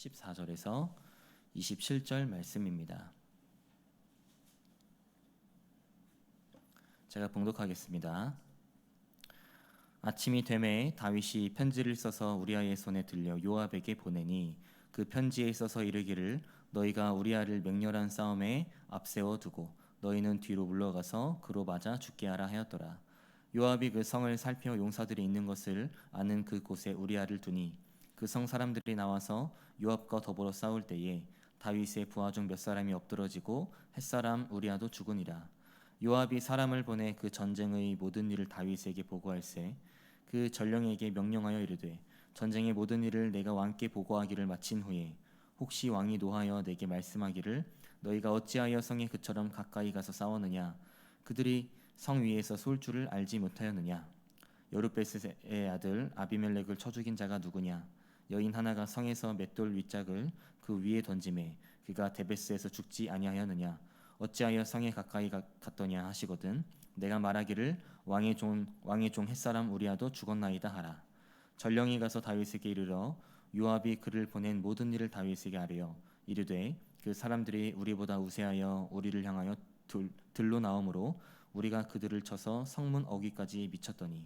14절에서 27절 말씀입니다. 제가 봉독하겠습니다. 아침이 되매 다윗이 편지를 써서 우리아의 손에 들려 요압에게 보내니 그 편지에 써서 이르기를 너희가 우리아를 맹렬한 싸움에 앞세워 두고 너희는 뒤로 물러가서 그로 맞아 죽게 하라 하였더라. 요압이 그 성을 살펴 용사들이 있는 것을 아는 그 곳에 우리아를 두니 그 성 사람들이 나와서 요압과 더불어 싸울 때에 다윗의 부하 중 몇 사람이 엎드러지고 햇사람 우리아도 죽으니라. 요압이 사람을 보내 그 전쟁의 모든 일을 다윗에게 보고할세 그 전령에게 명령하여 이르되 전쟁의 모든 일을 내가 왕께 보고하기를 마친 후에 혹시 왕이 노하여 내게 말씀하기를 너희가 어찌하여 성에 그처럼 가까이 가서 싸웠느냐 그들이 성 위에서 쏠 줄을 알지 못하였느냐 여룻베셋의 아들 아비멜렉을 쳐 죽인 자가 누구냐 여인 하나가 성에서 맷돌 윗짝을 그 위에 던지매 그가 데베스에서 죽지 아니하였느냐 어찌하여 성에 가까이 갔더냐 하시거든 내가 말하기를 왕의 종 햇사람 우리아도 죽었나이다 하라. 전령이 가서 다윗에게 이르러 요압이 그를 보낸 모든 일을 다윗에게 아뢰어 이르되 그 사람들이 우리보다 우세하여 우리를 향하여 들로 나오므로 우리가 그들을 쳐서 성문 어귀까지 미쳤더니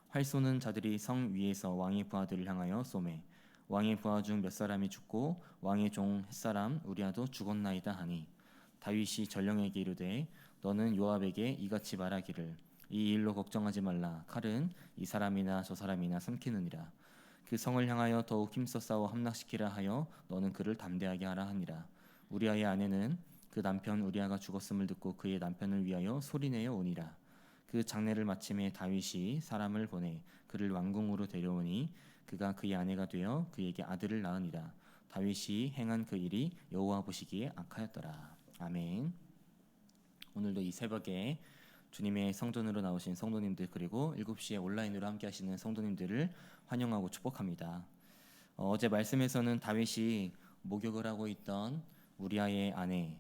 활 쏘는 자들이 성 위에서 왕의 부하들을 향하여 쏘매 왕의 부하 중 몇 사람이 죽고 왕의 종 햇사람 우리아도 죽었나이다 하니 다윗이 전령에게 이르되 너는 요압에게 이같이 말하기를 이 일로 걱정하지 말라. 칼은 이 사람이나 저 사람이나 삼키느니라. 그 성을 향하여 더욱 힘써 싸워 함락시키라 하여 너는 그를 담대하게 하라 하니라. 우리아의 아내는 그 남편 우리아가 죽었음을 듣고 그의 남편을 위하여 소리내어 오니라. 그 장례를 마침에 다윗이 사람을 보내 그를 왕궁으로 데려오니 그가 그의 아내가 되어 그에게 아들을 낳으니라. 다윗이 행한 그 일이 여호와 보시기에 악하였더라. 아멘. 오늘도 이 새벽에 주님의 성전으로 나오신 성도님들 그리고 7시에 온라인으로 함께 하시는 성도님들을 환영하고 축복합니다. 어제 말씀에서는 다윗이 목욕을 하고 있던 우리아의 아내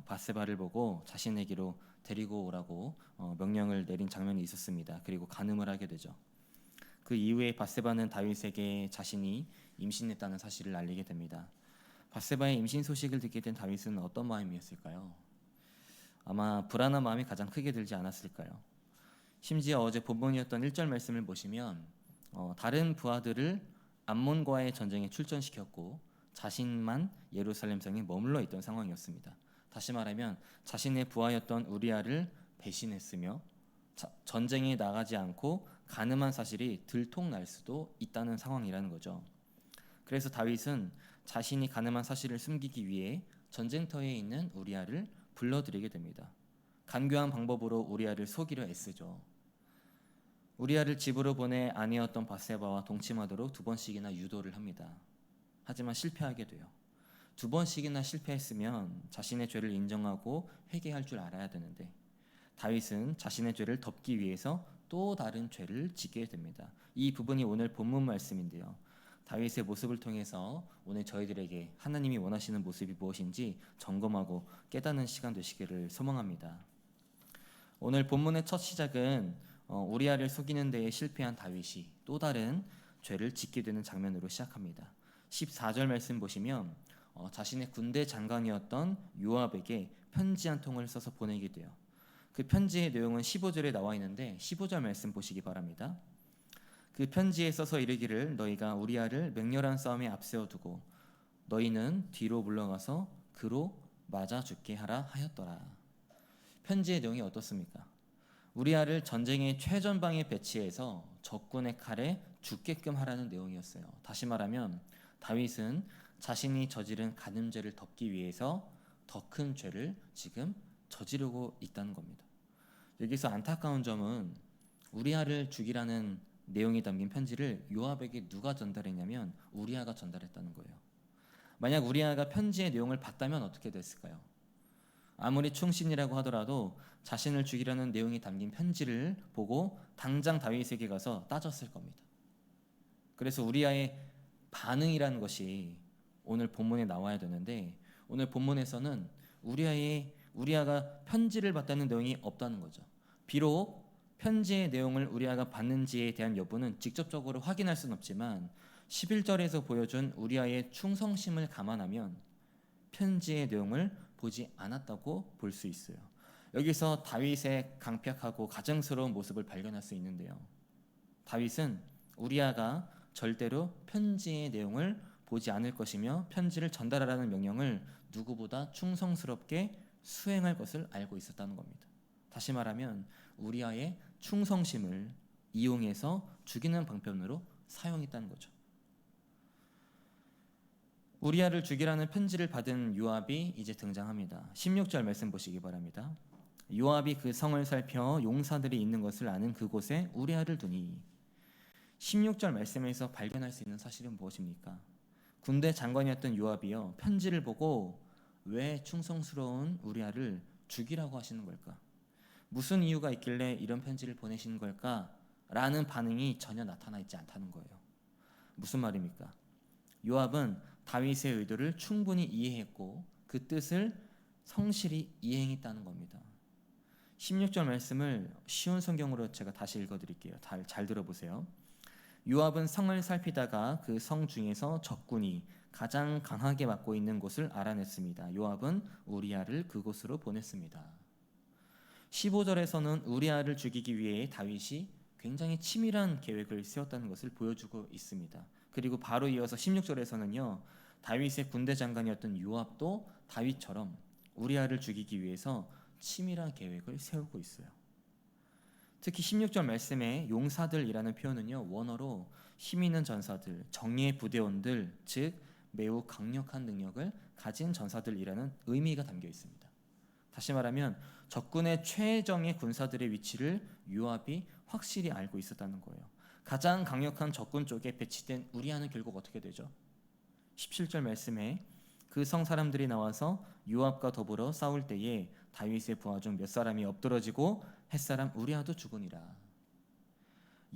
바세바를 보고 자신에게로 데리고 오라고 명령을 내린 장면이 있었습니다. 그리고 간음을 하게 되죠. 그 이후에 바세바는 다윗에게 자신이 임신했다는 사실을 알리게 됩니다. 바세바의 임신 소식을 듣게 된 다윗은 어떤 마음이었을까요? 아마 불안한 마음이 가장 크게 들지 않았을까요? 심지어 어제 본문이었던 1절 말씀을 보시면 다른 부하들을 암몬과의 전쟁에 출전시켰고 자신만 예루살렘 성에 머물러 있던 상황이었습니다. 다시 말하면 자신의 부하였던 우리아를 배신했으며 전쟁에 나가지 않고 간음한 사실이 들통날 수도 있다는 상황이라는 거죠. 그래서 다윗은 자신이 간음한 사실을 숨기기 위해 전쟁터에 있는 우리아를 불러들이게 됩니다. 간교한 방법으로 우리아를 속이려 애쓰죠. 우리아를 집으로 보내 아내였던 바세바와 동침하도록 2번씩이나 유도를 합니다. 하지만 실패하게 돼요. 2번씩이나 실패했으면 자신의 죄를 인정하고 회개할 줄 알아야 되는데 다윗은 자신의 죄를 덮기 위해서 또 다른 죄를 짓게 됩니다. 이 부분이 오늘 본문 말씀인데요. 다윗의 모습을 통해서 오늘 저희들에게 하나님이 원하시는 모습이 무엇인지 점검하고 깨닫는 시간 되시기를 소망합니다. 오늘 본문의 첫 시작은 우리아를 속이는 데에 실패한 다윗이 또 다른 죄를 짓게 되는 장면으로 시작합니다. 14절 말씀 보시면 자신의 군대 장관이었던 요압에게 편지 한 통을 써서 보내게 돼요. 그 편지의 내용은 15절에 나와 있는데 15절 말씀 보시기 바랍니다. 그 편지에 써서 이르기를 너희가 우리아를 맹렬한 싸움에 앞세워 두고 너희는 뒤로 물러가서 그로 맞아 죽게 하라 하였더라. 편지의 내용이 어떻습니까? 우리아를 전쟁의 최전방에 배치해서 적군의 칼에 죽게끔 하라는 내용이었어요. 다시 말하면 다윗은 자신이 저지른 간음죄를 덮기 위해서 더 큰 죄를 지금 저지르고 있다는 겁니다. 여기서 안타까운 점은 우리아를 죽이라는 내용이 담긴 편지를 요압에게 누가 전달했냐면 우리아가 전달했다는 거예요. 만약 우리아가 편지의 내용을 봤다면 어떻게 됐을까요? 아무리 충신이라고 하더라도 자신을 죽이라는 내용이 담긴 편지를 보고 당장 다윗에게 가서 따졌을 겁니다. 그래서 우리아의 반응이라는 것이 오늘 본문에 나와야 되는데 오늘 본문에서는 우리아가 편지를 봤다는 내용이 없다는 거죠. 비록 편지의 내용을 우리아가 봤는지에 대한 여부는 직접적으로 확인할 수는 없지만 11절에서 보여준 우리아의 충성심을 감안하면 편지의 내용을 보지 않았다고 볼 수 있어요. 여기서 다윗의 강팍하고 가증스러운 모습을 발견할 수 있는데요. 다윗은 우리아가 절대로 편지의 내용을 보지 않을 것이며 편지를 전달하라는 명령을 누구보다 충성스럽게 수행할 것을 알고 있었다는 겁니다. 다시 말하면 우리아의 충성심을 이용해서 죽이는 방편으로 사용했다는 거죠. 우리아를 죽이라는 편지를 받은 요압이 이제 등장합니다. 16절 말씀 보시기 바랍니다. 요압이 그 성을 살펴 용사들이 있는 것을 아는 그곳에 우리아를 두니. 16절 말씀에서 발견할 수 있는 사실은 무엇입니까? 군대 장관이었던 요압이요, 편지를 보고 왜 충성스러운 우리아를 죽이라고 하시는 걸까? 무슨 이유가 있길래 이런 편지를 보내시는 걸까? 라는 반응이 전혀 나타나 있지 않다는 거예요. 무슨 말입니까? 요압은 다윗의 의도를 충분히 이해했고 그 뜻을 성실히 이행했다는 겁니다. 16절 말씀을 쉬운 성경으로 제가 다시 읽어드릴게요. 잘 들어보세요. 요압은 성을 살피다가 그 성 중에서 적군이 가장 강하게 맡고 있는 곳을 알아냈습니다. 요압은 우리아를 그곳으로 보냈습니다. 15절에서는 우리아를 죽이기 위해 다윗이 굉장히 치밀한 계획을 세웠다는 것을 보여주고 있습니다. 그리고 바로 이어서 16절에서는요, 다윗의 군대 장관이었던 요압도 다윗처럼 우리아를 죽이기 위해서 치밀한 계획을 세우고 있어요. 특히 16절 말씀에 용사들이라는 표현은요, 원어로 힘 있는 전사들, 정예의 부대원들, 즉 매우 강력한 능력을 가진 전사들이라는 의미가 담겨 있습니다. 다시 말하면 적군의 최정예 군사들의 위치를 요압이 확실히 알고 있었다는 거예요. 가장 강력한 적군 쪽에 배치된 우리아는 결국 어떻게 되죠? 17절 말씀에 그 성 사람들이 나와서 요압과 더불어 싸울 때에 다윗의 부하 중 몇 사람이 엎드러지고 햇사람 우리아도 죽으니라.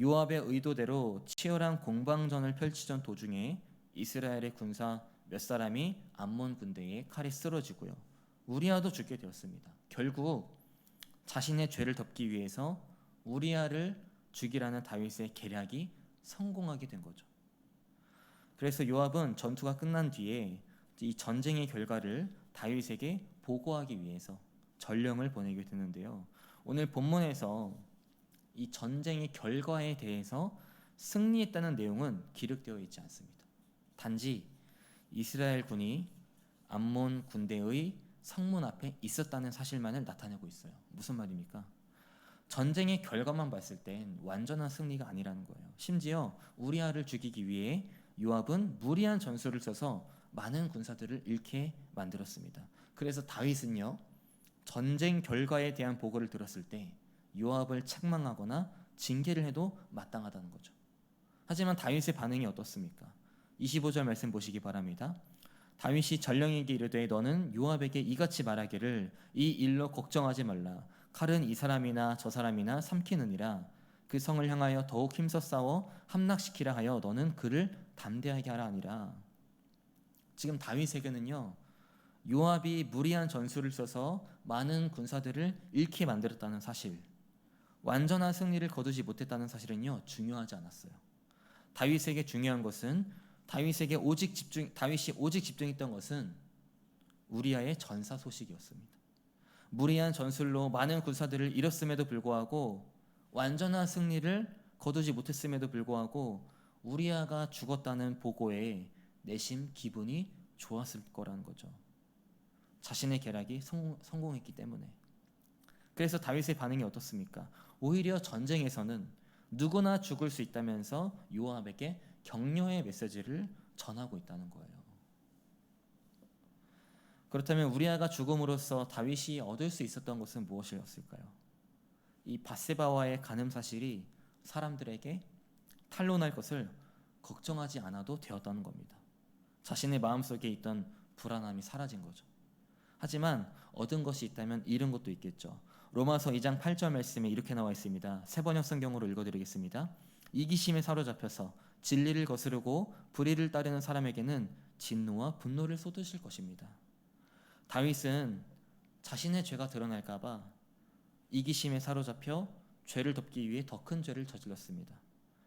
요압의 의도대로 치열한 공방전을 펼치던 도중에 이스라엘의 군사 몇 사람이 암몬 군대에 칼에 쓰러지고요, 우리아도 죽게 되었습니다. 결국 자신의 죄를 덮기 위해서 우리아를 죽이라는 다윗의 계략이 성공하게 된 거죠. 그래서 요압은 전투가 끝난 뒤에 이 전쟁의 결과를 다윗에게 보고하기 위해서 전령을 보내게 되는데요. 오늘 본문에서 이 전쟁의 결과에 대해서 승리했다는 내용은 기록되어 있지 않습니다. 단지 이스라엘 군이 암몬 군대의 성문 앞에 있었다는 사실만을 나타내고 있어요. 무슨 말입니까? 전쟁의 결과만 봤을 땐 완전한 승리가 아니라는 거예요. 심지어 우리아를 죽이기 위해 요압은 무리한 전술을 써서 많은 군사들을 잃게 만들었습니다. 그래서 다윗은요, 전쟁 결과에 대한 보고를 들었을 때 요압을 책망하거나 징계를 해도 마땅하다는 거죠. 하지만 다윗의 반응이 어떻습니까? 25절 말씀 보시기 바랍니다. 다윗이 전령에게 이르되 너는 요압에게 이같이 말하기를 이 일로 걱정하지 말라. 칼은 이 사람이나 저 사람이나 삼키느니라. 그 성을 향하여 더욱 힘써 싸워 함락시키라 하여 너는 그를 담대하게 하라 하니라. 지금 다윗에게는요, 요압이 무리한 전술을 써서 많은 군사들을 잃게 만들었다는 사실, 완전한 승리를 거두지 못했다는 사실은요, 중요하지 않았어요. 다윗에게 중요한 것은 다윗이 오직 집중했던 것은 우리아의 전사 소식이었습니다. 무리한 전술로 많은 군사들을 잃었음에도 불구하고 완전한 승리를 거두지 못했음에도 불구하고 우리아가 죽었다는 보고에 내심 기분이 좋았을 거라는 거죠. 자신의 계략이 성공했기 때문에. 그래서 다윗의 반응이 어떻습니까? 오히려 전쟁에서는 누구나 죽을 수 있다면서 요압에게 격려의 메시지를 전하고 있다는 거예요. 그렇다면 우리아가 죽음으로써 다윗이 얻을 수 있었던 것은 무엇이었을까요? 이 밧세바와의 간음 사실이 사람들에게 탄로날 것을 걱정하지 않아도 되었다는 겁니다. 자신의 마음속에 있던 불안함이 사라진 거죠. 하지만 얻은 것이 있다면 잃은 것도 있겠죠. 로마서 2장 8절 말씀에 이렇게 나와 있습니다. 새번역 성경으로 읽어드리겠습니다. 이기심에 사로잡혀서 진리를 거스르고 불의를 따르는 사람에게는 진노와 분노를 쏟으실 것입니다. 다윗은 자신의 죄가 드러날까 봐 이기심에 사로잡혀 죄를 덮기 위해 더 큰 죄를 저질렀습니다.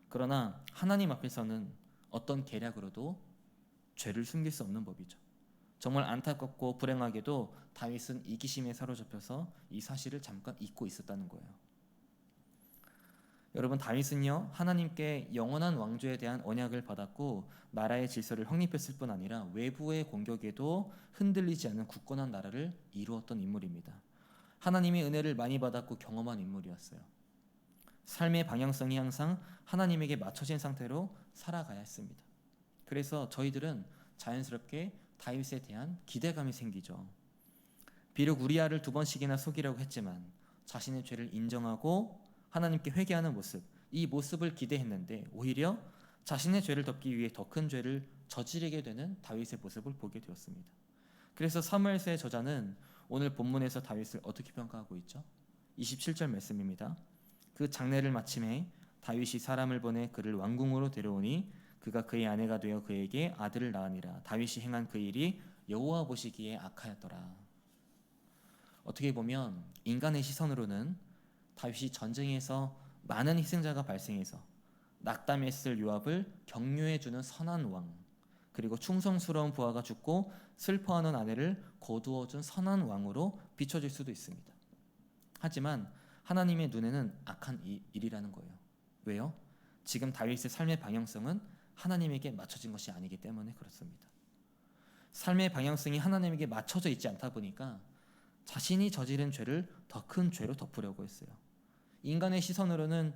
그러나 하나님 앞에서는 어떤 계략으로도 죄를 숨길 수 없는 법이죠. 정말 안타깝고 불행하게도 다윗은 이기심에 사로잡혀서 이 사실을 잠깐 잊고 있었다는 거예요. 여러분, 다윗은요 하나님께 영원한 왕조에 대한 언약을 받았고 나라의 질서를 확립했을 뿐 아니라 외부의 공격에도 흔들리지 않는 굳건한 나라를 이루었던 인물입니다. 하나님의 은혜를 많이 받았고 경험한 인물이었어요. 삶의 방향성이 항상 하나님에게 맞춰진 상태로 살아가야 했습니다. 그래서 저희들은 자연스럽게 다윗에 대한 기대감이 생기죠. 비록 우리아를 2번씩이나 속이려고 했지만 자신의 죄를 인정하고 하나님께 회개하는 모습, 이 모습을 기대했는데 오히려 자신의 죄를 덮기 위해 더 큰 죄를 저지르게 되는 다윗의 모습을 보게 되었습니다. 그래서 사무엘서의 저자는 오늘 본문에서 다윗을 어떻게 평가하고 있죠? 27절 말씀입니다. 그 장례를 마침에 다윗이 사람을 보내 그를 왕궁으로 데려오니 그가 그의 아내가 되어 그에게 아들을 낳으니라. 다윗이 행한 그 일이 여호와 보시기에 악하였더라. 어떻게 보면 인간의 시선으로는 다윗이 전쟁에서 많은 희생자가 발생해서 낙담했을 요압을 격려해주는 선한 왕, 그리고 충성스러운 부하가 죽고 슬퍼하는 아내를 거두어준 선한 왕으로 비춰질 수도 있습니다. 하지만 하나님의 눈에는 악한 일이라는 거예요. 왜요? 지금 다윗의 삶의 방향성은 하나님에게 맞춰진 것이 아니기 때문에 그렇습니다. 삶의 방향성이 하나님에게 맞춰져 있지 않다 보니까 자신이 저지른 죄를 더 큰 죄로 덮으려고 했어요. 인간의 시선으로는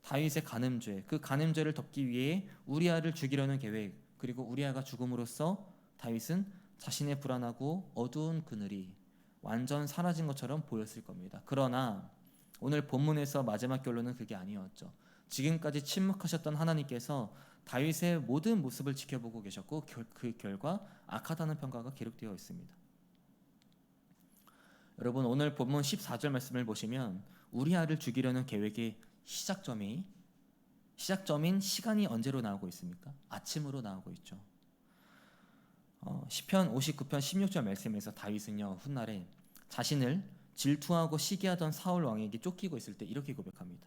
다윗의 간음죄, 그 간음죄를 덮기 위해 우리아를 죽이려는 계획, 그리고 우리아가 죽음으로써 다윗은 자신의 불안하고 어두운 그늘이 완전 사라진 것처럼 보였을 겁니다. 그러나 오늘 본문에서 마지막 결론은 그게 아니었죠. 지금까지 침묵하셨던 하나님께서 다윗의 모든 모습을 지켜보고 계셨고 그 결과 악하다는 평가가 기록되어 있습니다. 여러분, 오늘 본문 14절 말씀을 보시면 우리아를 죽이려는 계획의 시작점인 시간이 언제로 나오고 있습니까? 아침으로 나오고 있죠. 시편 59편 16절 말씀에서 다윗은요 훗날에 자신을 질투하고 시기하던 사울 왕에게 쫓기고 있을 때 이렇게 고백합니다.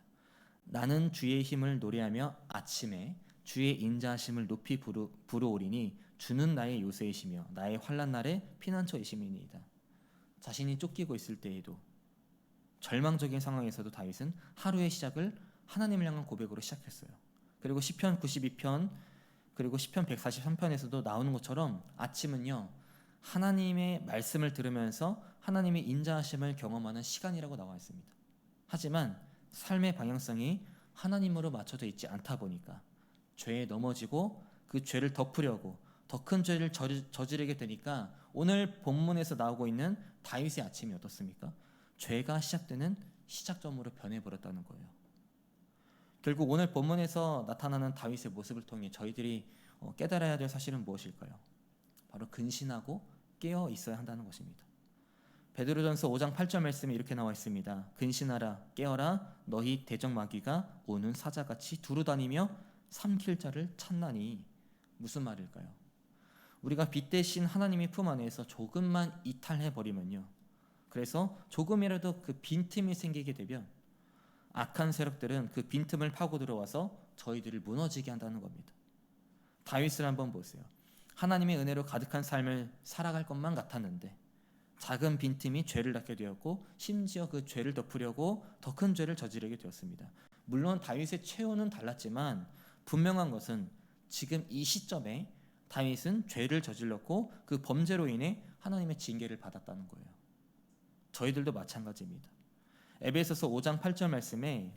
나는 주의 힘을 노래하며 아침에 주의 인자하심을 높이 부르오리니 주는 나의 요새이시며 나의 환난 날에 피난처이심이니이다. 자신이 쫓기고 있을 때에도 절망적인 상황에서도 다윗은 하루의 시작을 하나님을 향한 고백으로 시작했어요. 그리고 시편 92편 그리고 시편 143편에서도 나오는 것처럼 아침은요 하나님의 말씀을 들으면서 하나님의 인자하심을 경험하는 시간이라고 나와 있습니다. 하지만 삶의 방향성이 하나님으로 맞춰져 있지 않다 보니까 죄에 넘어지고 그 죄를 덮으려고 더 큰 죄를 저지르게 되니까 오늘 본문에서 나오고 있는 다윗의 아침이 어떻습니까? 죄가 시작되는 시작점으로 변해버렸다는 거예요. 결국 오늘 본문에서 나타나는 다윗의 모습을 통해 저희들이 깨달아야 될 사실은 무엇일까요? 바로 근신하고 깨어 있어야 한다는 것입니다. 베드로전서 5장 8절 말씀에 이렇게 나와 있습니다. 근신하라 깨어라 너희 대적마귀가 오는 사자같이 두루다니며 삼킬 자를 찾나니. 무슨 말일까요? 우리가 빛 대신 하나님의 품 안에서 조금만 이탈해버리면요, 그래서 조금이라도 그 빈틈이 생기게 되면 악한 세력들은 그 빈틈을 파고 들어와서 저희들을 무너지게 한다는 겁니다. 다윗을 한번 보세요. 하나님의 은혜로 가득한 삶을 살아갈 것만 같았는데 작은 빈틈이 죄를 낳게 되었고 심지어 그 죄를 덮으려고 더 큰 죄를 저지르게 되었습니다. 물론 다윗의 최후는 달랐지만 분명한 것은 지금 이 시점에 다윗은 죄를 저질렀고 그 범죄로 인해 하나님의 징계를 받았다는 거예요. 저희들도 마찬가지입니다. 에베소서 5장 8절 말씀에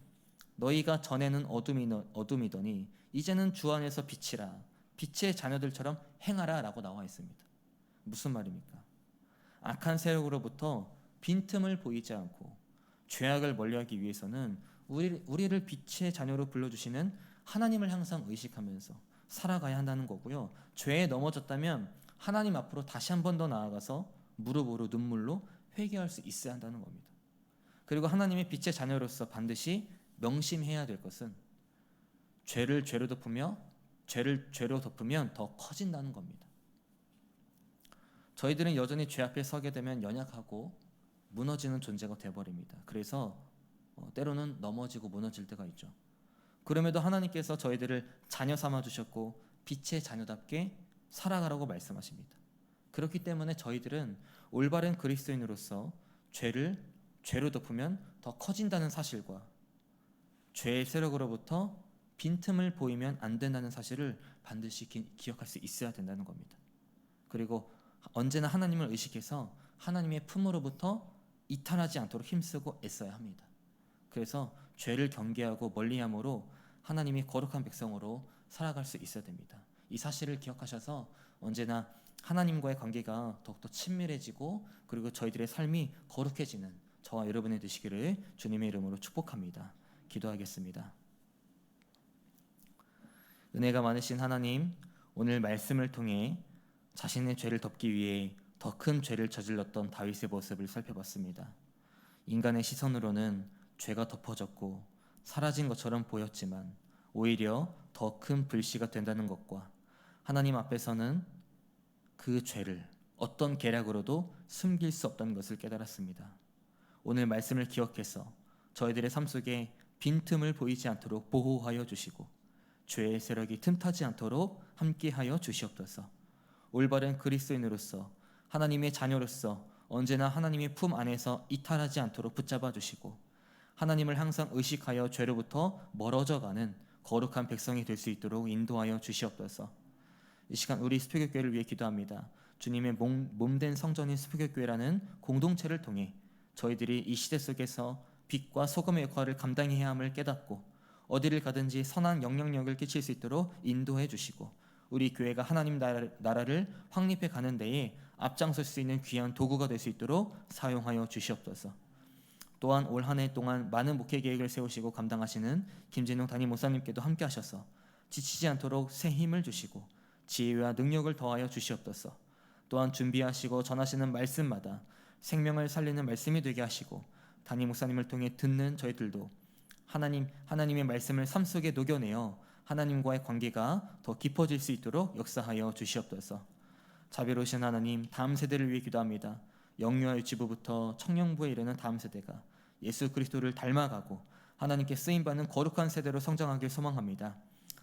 너희가 전에는 어둠이더니 이제는 주 안에서 빛이라 빛의 자녀들처럼 행하라 라고 나와 있습니다. 무슨 말입니까? 악한 세력으로부터 빈틈을 보이지 않고 죄악을 멀리하기 위해서는 우리를 빛의 자녀로 불러주시는 하나님을 항상 의식하면서 살아가야 한다는 거고요. 죄에 넘어졌다면 하나님 앞으로 다시 한 번 더 나아가서 무릎으로 눈물로 회개할 수 있어야 한다는 겁니다. 그리고 하나님의 빛의 자녀로서 반드시 명심해야 될 것은 죄를 죄로 덮으며 죄를 죄로 덮으면 더 커진다는 겁니다. 저희들은 여전히 죄 앞에 서게 되면 연약하고 무너지는 존재가 되어버립니다. 그래서 때로는 넘어지고 무너질 때가 있죠. 그럼에도 하나님께서 저희들을 자녀 삼아 주셨고 빛의 자녀답게 살아가라고 말씀하십니다. 그렇기 때문에 저희들은 올바른 그리스도인으로서 죄를 죄로 덮으면 더 커진다는 사실과 죄의 세력으로부터 빈틈을 보이면 안 된다는 사실을 반드시 기억할 수 있어야 된다는 겁니다. 그리고 언제나 하나님을 의식해서 하나님의 품으로부터 이탈하지 않도록 힘쓰고 애써야 합니다. 그래서 죄를 경계하고 멀리함으로 하나님이 거룩한 백성으로 살아갈 수 있어야 됩니다. 이 사실을 기억하셔서 언제나 하나님과의 관계가 더욱더 친밀해지고 그리고 저희들의 삶이 거룩해지는 저와 여러분이 되시기를 주님의 이름으로 축복합니다. 기도하겠습니다. 은혜가 많으신 하나님, 오늘 말씀을 통해 자신의 죄를 덮기 위해 더 큰 죄를 저질렀던 다윗의 모습을 살펴봤습니다. 인간의 시선으로는 죄가 덮어졌고 사라진 것처럼 보였지만 오히려 더 큰 불씨가 된다는 것과 하나님 앞에서는 그 죄를 어떤 계략으로도 숨길 수 없다는 것을 깨달았습니다. 오늘 말씀을 기억해서 저희들의 삶 속에 빈틈을 보이지 않도록 보호하여 주시고 죄의 세력이 틈타지 않도록 함께하여 주시옵소서. 올바른 그리스도인으로서 하나님의 자녀로서 언제나 하나님의 품 안에서 이탈하지 않도록 붙잡아 주시고 하나님을 항상 의식하여 죄로부터 멀어져가는 거룩한 백성이 될 수 있도록 인도하여 주시옵소서. 이 시간 우리 수표교회를 위해 기도합니다. 주님의 몸된 성전인 수표교회라는 공동체를 통해 저희들이 이 시대 속에서 빛과 소금의 역할을 감당해야 함을 깨닫고 어디를 가든지 선한 영향력을 끼칠 수 있도록 인도해 주시고 우리 교회가 하나님 나라를 확립해 가는 데에 앞장설 수 있는 귀한 도구가 될 수 있도록 사용하여 주시옵소서. 또한 올 한 해 동안 많은 목회 계획을 세우시고 감당하시는 김진웅 담임 목사님께도 함께 하셔서 지치지 않도록 새 힘을 주시고 지혜와 능력을 더하여 주시옵소서. 또한 준비하시고 전하시는 말씀마다 생명을 살리는 말씀이 되게 하시고 담임 목사님을 통해 듣는 저희들도 하나님의 말씀을 삶 속에 녹여내어 하나님과의 관계가 더 깊어질 수 있도록 역사하여 주시옵소서. 자비로우신 하나님, 다음 세대를 위해 기도합니다. 영유아 유치부부터 청년부에 이르는 다음 세대가 예수 그리스도를 닮아가고 하나님께 쓰임받는 거룩한 세대로 성장하길 소망합니다.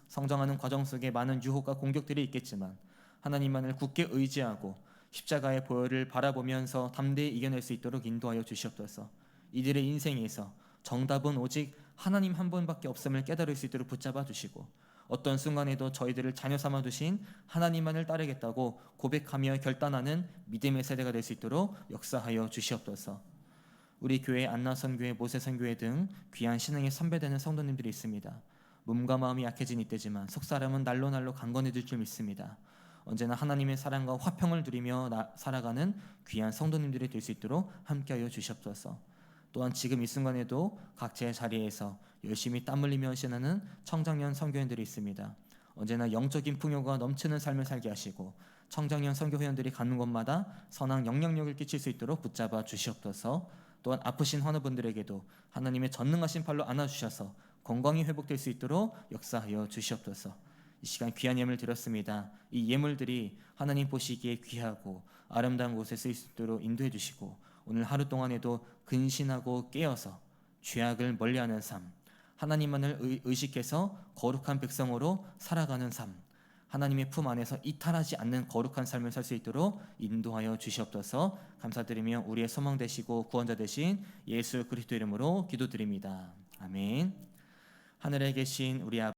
성장하는 과정 속에 많은 유혹과 공격들이 있겠지만 하나님만을 굳게 의지하고 십자가의 보혈을 바라보면서 담대히 이겨낼 수 있도록 인도하여 주시옵소서. 이들의 인생에서 정답은 오직 하나님 한 분밖에 없음을 깨달을 수 있도록 붙잡아 주시고 어떤 순간에도 저희들을 자녀 삼아 두신 하나님만을 따르겠다고 고백하며 결단하는 믿음의 세대가 될 수 있도록 역사하여 주시옵소서. 우리 교회 안나선교회, 모세선교회 등 귀한 신앙에 선배되는 성도님들이 있습니다. 몸과 마음이 약해진 이때지만 속사람은 날로 강건해질 줄 믿습니다. 언제나 하나님의 사랑과 화평을 누리며 살아가는 귀한 성도님들이 될 수 있도록 함께하여 주시옵소서. 또한 지금 이 순간에도 각자의 자리에서 열심히 땀 흘리며 신하는 청장년 선교회원들이 있습니다. 언제나 영적인 풍요가 넘치는 삶을 살게 하시고 청장년 선교회원들이 가는 곳마다 선한 영향력을 끼칠 수 있도록 붙잡아 주시옵소서. 또한 아프신 환우분들에게도 하나님의 전능하신 팔로 안아주셔서 건강이 회복될 수 있도록 역사하여 주시옵소서. 이 시간 귀한 예물 드렸습니다. 이 예물들이 하나님 보시기에 귀하고 아름다운 곳에 쓰일 수 있도록 인도해 주시고 오늘 하루 동안에도 근신하고 깨어서 죄악을 멀리하는 삶, 하나님만을 의식해서 거룩한 백성으로 살아가는 삶, 하나님의 품 안에서 이탈하지 않는 거룩한 삶을 살 수 있도록 인도하여 주시옵소서. 감사드리며 우리의 소망 되시고 구원자 되신 예수 그리스도 이름으로 기도드립니다. 아멘. 하늘에 계신 우리 아버지